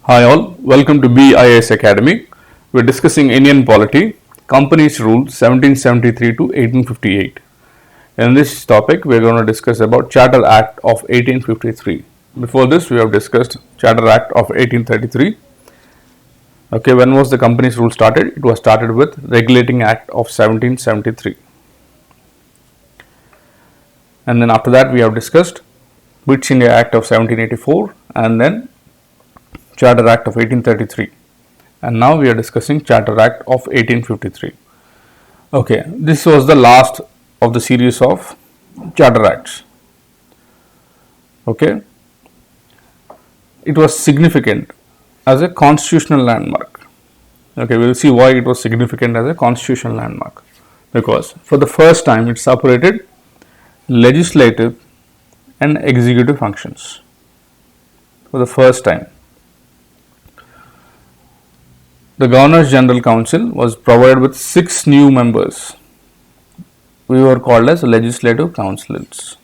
Hi all, welcome to BIS Academy. We're discussing Indian polity, Companies Rule 1773 to 1858. In this topic, we're going to discuss about Charter Act of 1853. Before this, we have discussed Charter Act of 1833. Okay, when was the Companies Rule started? It was started with Regulating Act of 1773. And then after that, we have discussed British India Act of 1784 and then Charter Act of 1833. And now we are discussing Charter Act of 1853. Okay, this was the last of the series of Charter Acts. Okay, it was significant as a constitutional landmark. Okay, we will see why it was significant as a constitutional landmark. Because for the first time it separated legislative and executive functions. For the first time. The Governors General Council was provided with 6 new members. We were called as legislative councils.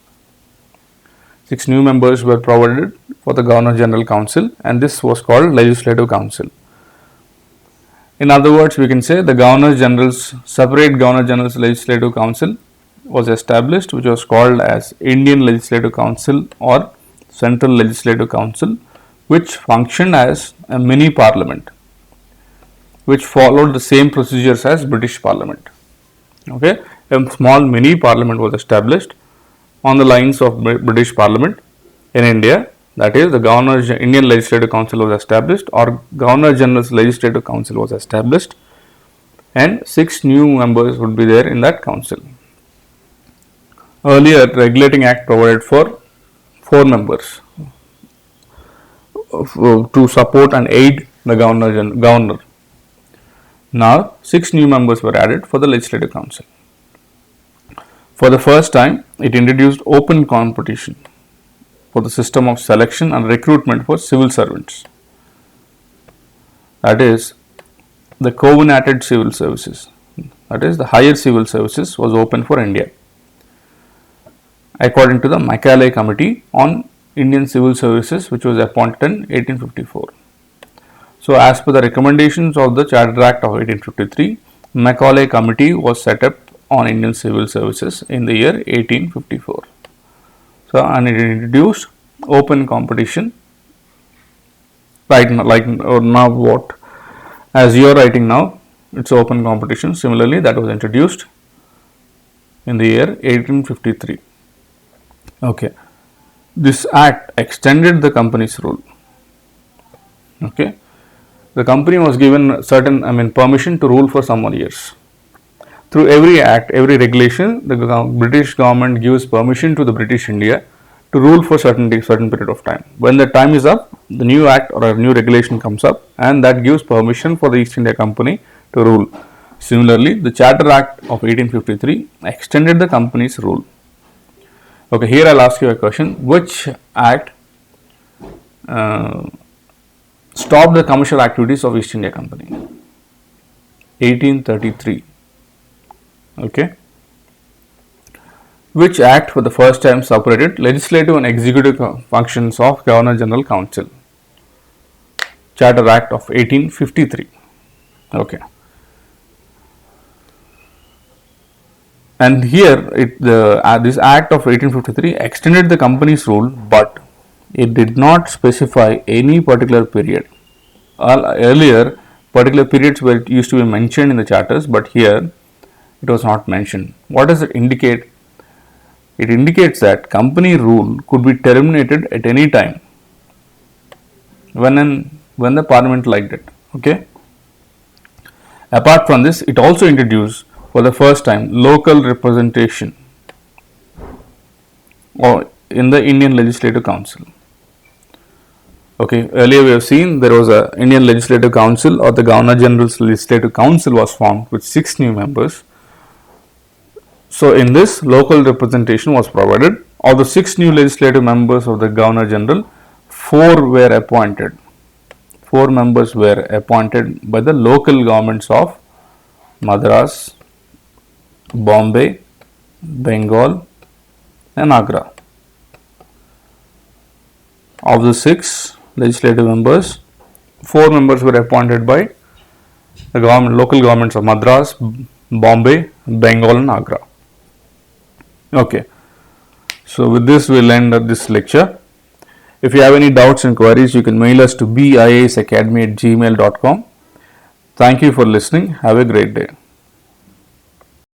6 new members were provided for the Governors General Council, and this was called Legislative Council. In other words, we can say the Governors General's separate Governor General's Legislative Council was established, which was called as Indian Legislative Council or Central Legislative Council, which functioned as a mini parliament, which followed the same procedures as British Parliament. Okay, a small mini parliament was established on the lines of British Parliament in India. That is, the Indian Legislative Council was established, or Governor General's Legislative Council was established, and 6 new members would be there in that council. Earlier, Regulating Act provided for 4 members to support and aid the governor. Now, 6 new members were added for the Legislative Council. For the first time, it introduced open competition for the system of selection and recruitment for civil servants. That is, the covenanted civil services, that is, the higher civil services was open for India. According to the Macaulay Committee on Indian Civil Services, which was appointed in 1854. So, as per the recommendations of the Charter Act of 1853, Macaulay Committee was set up on Indian Civil Services in the year 1854. So, and it introduced open competition. Right, now what? As you are writing now, it's open competition. Similarly, that was introduced in the year 1853. Okay, this act extended the company's rule. Okay. The company was given certain permission to rule for some more years. Through every act, every regulation, the British government gives permission to the British India to rule for certain period of time. When the time is up, the new act or a new regulation comes up, and that gives permission for the East India Company to rule. Similarly, the Charter Act of 1853 extended the company's rule. Okay, here I'll ask you a question. Which act stopped the commercial activities of East India Company? 1833. Okay. Which act for the first time separated legislative and executive functions of Governor General Council? Charter Act of 1853. Okay. And here this Act of 1853 extended the company's rule, but it did not specify any particular period. Earlier, particular periods were used to be mentioned in the charters, but here it was not mentioned. What does it indicate? It indicates that company rule could be terminated at any time when the parliament liked it. Okay. Apart from this, it also introduced for the first time local representation or in the Indian Legislative Council. Okay, earlier we have seen there was a Indian Legislative Council, or the Governor General's Legislative Council was formed with 6 new members. So, in this, local representation was provided. Of the 6 new legislative members of the Governor General, 4 were appointed. 4 members were appointed by the local governments of Madras, Bombay, Bengal, and Agra. Of the 6 legislative members, 4 members were appointed by the local governments of Madras, Bombay, Bengal and Agra. Okay, so with this we'll end this lecture. If you have any doubts and queries, you can mail us to biasacademy@gmail.com. Thank you for listening. Have a great day.